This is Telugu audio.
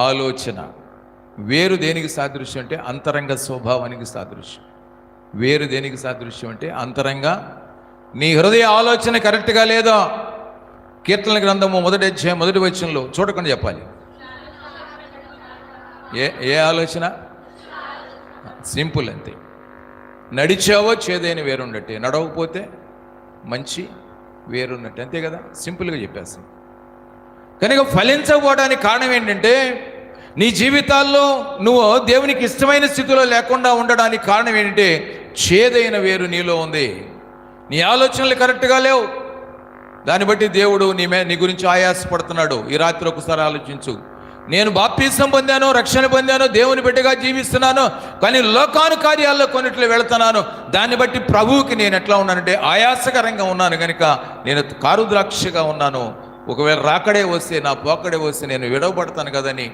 ఆలోచన. వేరు దేనికి సాదృశ్యం అంటే అంతరంగ స్వభావానికి సాదృశ్యం. వేరు దేనికి సాదృశ్యం అంటే అంతరంగ, నీ హృదయ ఆలోచన కరెక్ట్గా లేదా? కీర్తన గ్రంథము 1వ అధ్యాయం 1వ వచనంలో చూడకుండా చెప్పాలి. ఏ ఆలోచన? సింపుల్ అంతే. నడిచావో చేదైన వేరున్నట్టే, నడవకపోతే మంచి వేరున్నట్టు, అంతే కదా, సింపుల్గా చెప్పేస్తాం. కనుక ఫలించకపోవడానికి కారణం ఏంటంటే నీ జీవితాల్లో నువ్వు దేవునికి ఇష్టమైన స్థితిలో లేకుండా ఉండడానికి కారణం ఏంటంటే చేదైన వేరు నీలో ఉంది. నీ ఆలోచనలు కరెక్ట్గా లేవు. దాన్ని బట్టి దేవుడు నీ గురించి ఆయాసపడుతున్నాడు. ఈ రాత్రి ఒకసారి ఆలోచించు. నేను బాప్తిసం పొందాను, రక్షణ పొందాను, దేవుని బిడ్డగా జీవిస్తున్నాను, కానీ లోకాను కార్యాల్లో కొన్నిట్లో వెళుతున్నాను. దాన్ని బట్టి ప్రభువుకి నేను ఎట్లా ఉన్నానంటే ఆయాసకరంగా ఉన్నాను. కనుక నేను కారు ద్రాక్షగా ఉన్నాను. ఒకవేళ రాకడే వస్తే, నా పోకడే వస్తే నేను విడవబడతాను కదని